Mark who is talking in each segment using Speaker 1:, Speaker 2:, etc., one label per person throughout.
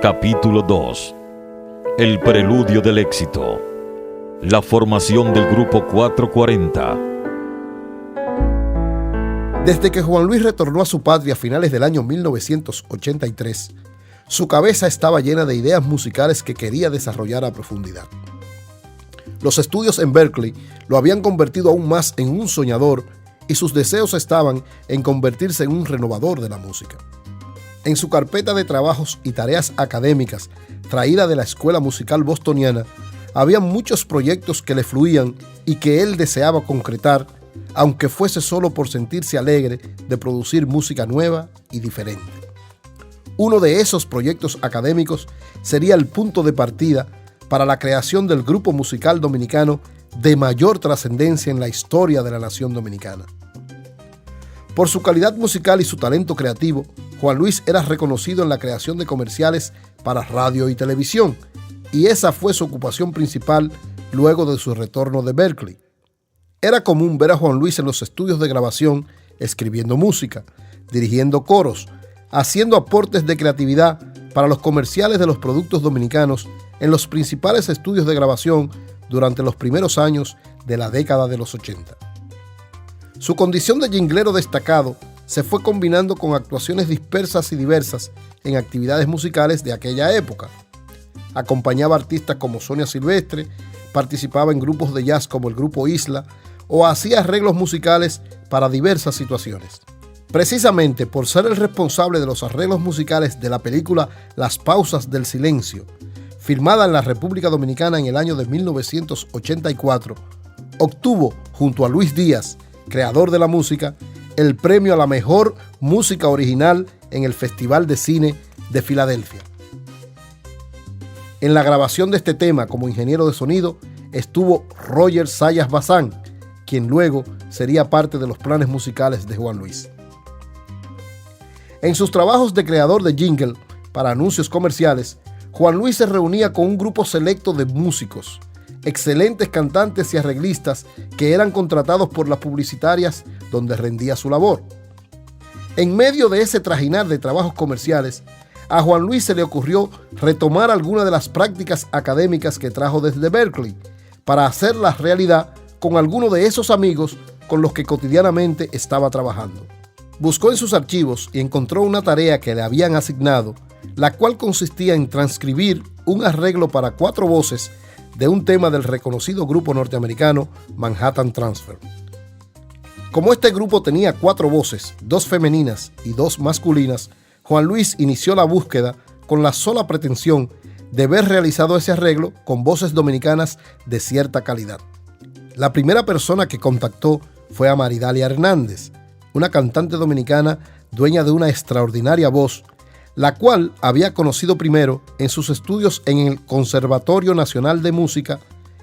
Speaker 1: Capítulo 2. El preludio del éxito. La formación del Grupo 440.
Speaker 2: Desde que Juan Luis retornó a su patria a finales del año 1983, su cabeza estaba llena de ideas musicales que quería desarrollar a profundidad. Los estudios en Berklee lo habían convertido aún más en un soñador y sus deseos estaban en convertirse en un renovador de la música. En su carpeta de trabajos y tareas académicas traída de la escuela musical bostoniana, había muchos proyectos que le fluían y que él deseaba concretar, aunque fuese solo por sentirse alegre de producir música nueva y diferente. Uno de esos proyectos académicos sería el punto de partida para la creación del grupo musical dominicano de mayor trascendencia en la historia de la nación dominicana. Por su calidad musical y su talento creativo, Juan Luis era reconocido en la creación de comerciales para radio y televisión, y esa fue su ocupación principal luego de su retorno de Berklee. Era común ver a Juan Luis en los estudios de grabación escribiendo música, dirigiendo coros, haciendo aportes de creatividad para los comerciales de los productos dominicanos en los principales estudios de grabación durante los primeros años de la década de los 80. Su condición de jinglero destacado se fue combinando con actuaciones dispersas y diversas en actividades musicales de aquella época. Acompañaba artistas como Sonia Silvestre, participaba en grupos de jazz como el Grupo Isla o hacía arreglos musicales para diversas situaciones. Precisamente por ser el responsable de los arreglos musicales de la película Las Pausas del Silencio, filmada en la República Dominicana en el año de 1984, obtuvo, junto a Luis Díaz, creador de la música, el premio a la mejor música original en el Festival de Cine de Filadelfia. En la grabación de este tema como ingeniero de sonido estuvo Roger Sayas Bazán, quien luego sería parte de los planes musicales de Juan Luis. En sus trabajos de creador de jingle para anuncios comerciales, Juan Luis se reunía con un grupo selecto de músicos, excelentes cantantes y arreglistas que eran contratados por las publicitarias donde rendía su labor. En medio de ese trajinar de trabajos comerciales, a Juan Luis se le ocurrió retomar algunas de las prácticas académicas que trajo desde Berklee para hacerlas realidad con alguno de esos amigos con los que cotidianamente estaba trabajando. Buscó en sus archivos y encontró una tarea que le habían asignado, la cual consistía en transcribir un arreglo para 4 voces de un tema del reconocido grupo norteamericano Manhattan Transfer. Como este grupo tenía 4 voces, 2 femeninas y 2 masculinas, Juan Luis inició la búsqueda con la sola pretensión de ver realizado ese arreglo con voces dominicanas de cierta calidad. La primera persona que contactó fue a Maridalia Hernández, una cantante dominicana dueña de una extraordinaria voz, la cual había conocido primero en sus estudios en el Conservatorio Nacional de Música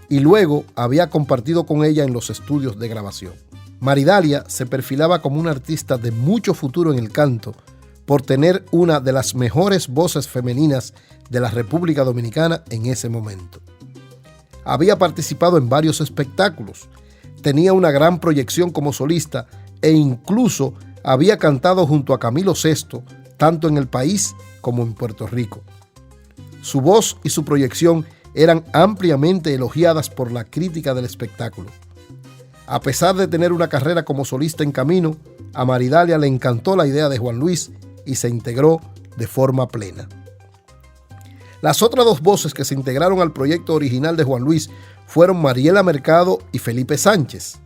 Speaker 2: y luego había compartido con ella en los estudios de grabación. Maridalia se perfilaba como una artista de mucho futuro en el canto por tener una de las mejores voces femeninas de la República Dominicana en ese momento. Había participado en varios espectáculos, tenía una gran proyección como solista e incluso había cantado junto a Camilo Sesto tanto en el país como en Puerto Rico. Su voz y su proyección eran ampliamente elogiadas por la crítica del espectáculo. A pesar de tener una carrera como solista en camino, a Maridalia le encantó la idea de Juan Luis y se integró de forma plena. Las otras 2 voces que se integraron al proyecto original de Juan Luis fueron Mariela Mercado y Felipe Sánchez.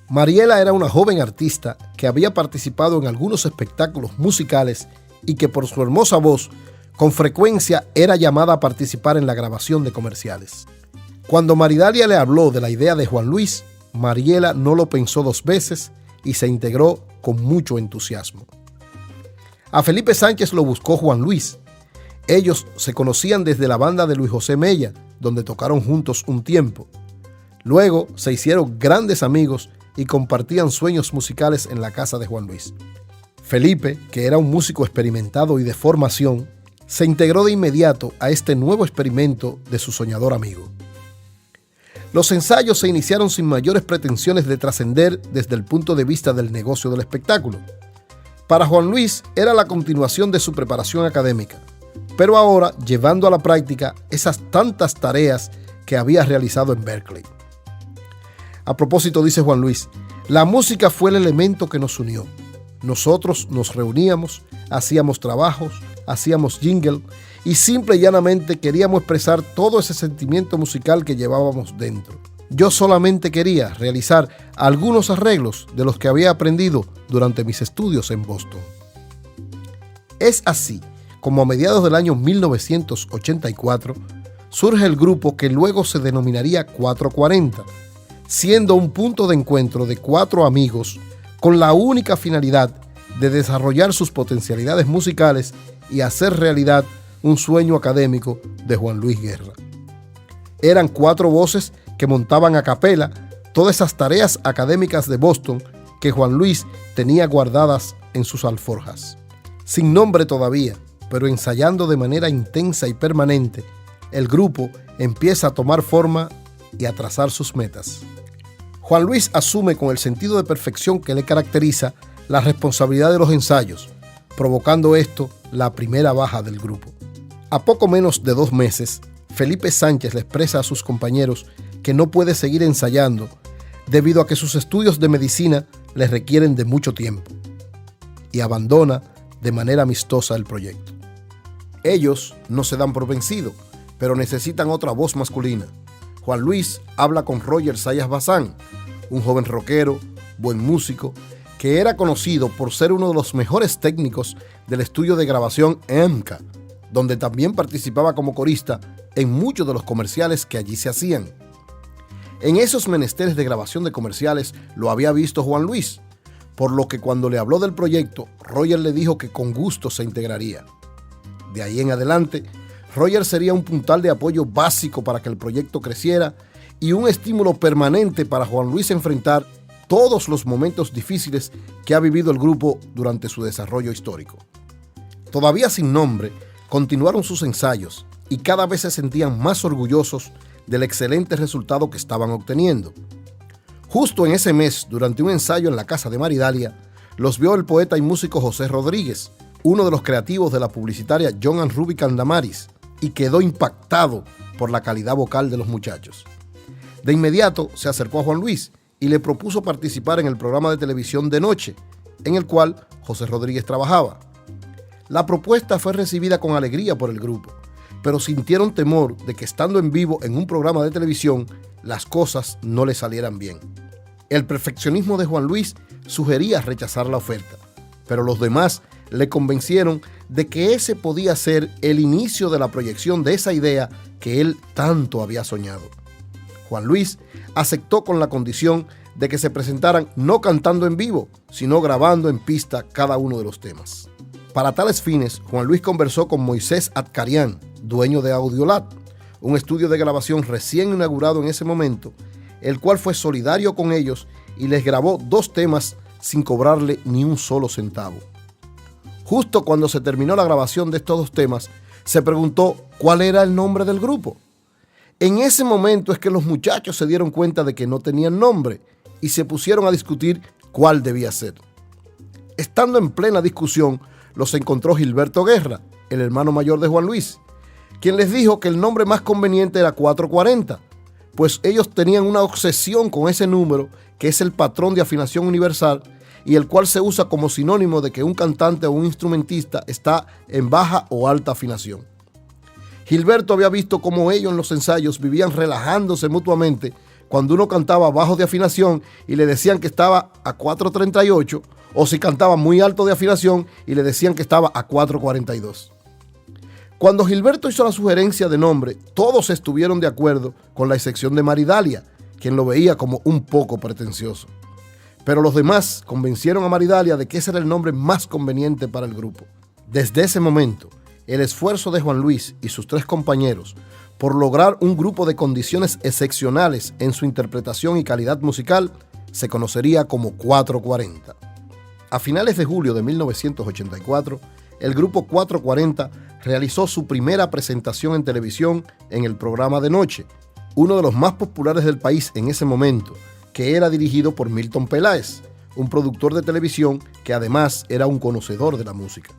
Speaker 2: Mariela era una joven artista que había participado en algunos espectáculos musicales y que por su hermosa voz, con frecuencia era llamada a participar en la grabación de comerciales. Cuando Maridalia le habló de la idea de Juan Luis, Mariela no lo pensó 2 veces y se integró con mucho entusiasmo. A Felipe Sánchez lo buscó Juan Luis. Ellos se conocían desde la banda de Luis José Mella, donde tocaron juntos un tiempo. Luego se hicieron grandes amigos y compartían sueños musicales en la casa de Juan Luis. Felipe, que era un músico experimentado y de formación, se integró de inmediato a este nuevo experimento de su soñador amigo. Los ensayos se iniciaron sin mayores pretensiones de trascender desde el punto de vista del negocio del espectáculo. Para Juan Luis era la continuación de su preparación académica. pero ahora llevando a la práctica esas tantas tareas que había realizado en Berklee. A propósito, dice Juan Luis, la música fue el elemento que nos unió. Nosotros nos reuníamos, hacíamos trabajos, hacíamos jingle y simple y llanamente queríamos expresar todo ese sentimiento musical que llevábamos dentro. Yo solamente quería realizar algunos arreglos de los que había aprendido durante mis estudios en Boston. Es así como a mediados del año 1984 surge el grupo que luego se denominaría 440, siendo un punto de encuentro de 4 amigos con la única finalidad de desarrollar sus potencialidades musicales y hacer realidad un sueño académico de Juan Luis Guerra. Eran 4 voces que montaban a capela todas esas tareas académicas de Boston que Juan Luis tenía guardadas en sus alforjas. Sin nombre todavía, pero ensayando de manera intensa y permanente, el grupo empieza a tomar forma y a trazar sus metas. Juan Luis asume con el sentido de perfección que le caracteriza la responsabilidad de los ensayos, provocando esto la primera baja del grupo. A poco menos de 2 meses, Felipe Sánchez le expresa a sus compañeros que no puede seguir ensayando debido a que sus estudios de medicina les requieren de mucho tiempo, y abandona de manera amistosa el proyecto. Ellos no se dan por vencido, pero necesitan otra voz masculina. Juan Luis habla con Roger Sayas Bazán, un joven rockero, buen músico, que era conocido por ser uno de los mejores técnicos del estudio de grabación EMCA, donde también participaba como corista en muchos de los comerciales que allí se hacían. En esos menesteres de grabación de comerciales lo había visto Juan Luis, por lo que cuando le habló del proyecto, Roger le dijo que con gusto se integraría. De ahí en adelante, Roger sería un puntal de apoyo básico para que el proyecto creciera y un estímulo permanente para Juan Luis enfrentar todos los momentos difíciles que ha vivido el grupo durante su desarrollo histórico. Todavía sin nombre, continuaron sus ensayos y cada vez se sentían más orgullosos del excelente resultado que estaban obteniendo. Justo en ese mes, durante un ensayo en la casa de Maridalia, los vio el poeta y músico José Rodríguez, uno de los creativos de la publicitaria John and Ruby Candamaris, y quedó impactado por la calidad vocal de los muchachos. De inmediato se acercó a Juan Luis y le propuso participar en el programa de televisión De Noche, en el cual José Rodríguez trabajaba. La propuesta fue recibida con alegría por el grupo, pero sintieron temor de que estando en vivo en un programa de televisión, las cosas no le salieran bien. El perfeccionismo de Juan Luis sugería rechazar la oferta, pero los demás le convencieron de que ese podía ser el inicio de la proyección de esa idea que él tanto había soñado. Juan Luis aceptó con la condición de que se presentaran no cantando en vivo, sino grabando en pista cada uno de los temas. Para tales fines, Juan Luis conversó con Moisés Atcarian, dueño de Audiolab, un estudio de grabación recién inaugurado en ese momento, el cual fue solidario con ellos y les grabó 2 temas sin cobrarle ni un solo centavo. Justo cuando se terminó la grabación de estos 2 temas, se preguntó cuál era el nombre del grupo. En ese momento es que los muchachos se dieron cuenta de que no tenían nombre y se pusieron a discutir cuál debía ser. Estando en plena discusión, los encontró Gilberto Guerra, el hermano mayor de Juan Luis, quien les dijo que el nombre más conveniente era 440, pues ellos tenían una obsesión con ese número, que es el patrón de afinación universal, y el cual se usa como sinónimo de que un cantante o un instrumentista está en baja o alta afinación. Gilberto había visto cómo ellos en los ensayos vivían relajándose mutuamente cuando uno cantaba bajo de afinación y le decían que estaba a 438, o si cantaba muy alto de afinación y le decían que estaba a 442. Cuando Gilberto hizo la sugerencia de nombre, todos estuvieron de acuerdo, con la excepción de Maridalia, quien lo veía como un poco pretencioso. Pero los demás convencieron a Maridalia de que ese era el nombre más conveniente para el grupo. Desde ese momento, el esfuerzo de Juan Luis y sus 3 compañeros por lograr un grupo de condiciones excepcionales en su interpretación y calidad musical se conocería como 440. A finales de julio de 1984, el grupo 440 realizó su primera presentación en televisión en el programa De Noche, uno de los más populares del país en ese momento, que era dirigido por Milton Peláez, un productor de televisión que además era un conocedor de la música.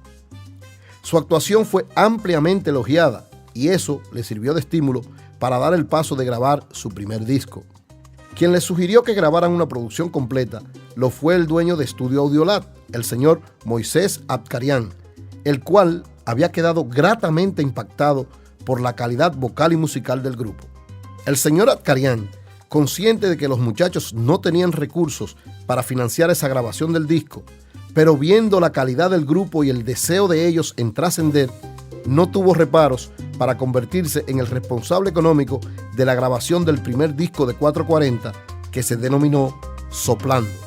Speaker 2: Su actuación fue ampliamente elogiada y eso le sirvió de estímulo para dar el paso de grabar su primer disco. Quien le sugirió que grabaran una producción completa lo fue el dueño de Estudio Audiolab, el señor Moisés Abkarian, el cual había quedado gratamente impactado por la calidad vocal y musical del grupo. El señor Abkarian, consciente de que los muchachos no tenían recursos para financiar esa grabación del disco, pero viendo la calidad del grupo y el deseo de ellos en trascender, no tuvo reparos para convertirse en el responsable económico de la grabación del primer disco de 440, que se denominó Soplando.